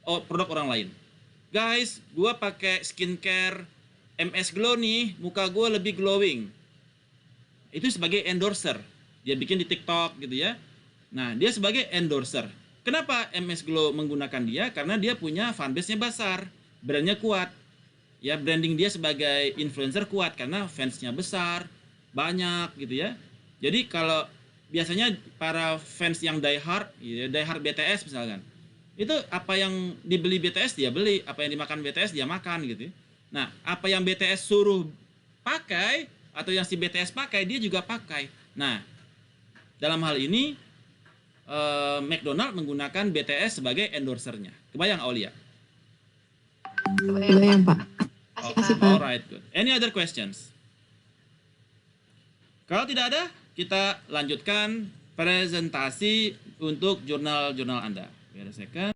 Produk orang lain. Guys, gua pakai skincare MS Glow nih, muka gua lebih glowing. Itu sebagai endorser. Dia bikin di TikTok gitu ya. Nah, dia sebagai endorser. Kenapa MS Glow menggunakan dia? Karena dia punya fanbase-nya besar, brandnya kuat. Ya, branding dia sebagai influencer kuat karena fansnya besar, banyak gitu ya. Jadi kalau biasanya para fans yang die hard BTS misalkan, itu apa yang dibeli BTS dia beli, apa yang dimakan BTS dia makan gitu ya. Nah, apa yang BTS suruh pakai atau yang si BTS pakai dia juga pakai. Nah, dalam hal ini McDonald menggunakan BTS sebagai endorsernya. Kebayang Aulia? Kebayang, Pak. Kasih, Pak. Alright, good. Any other questions? Kalau tidak ada, kita lanjutkan presentasi untuk jurnal-jurnal Anda. Wait a second.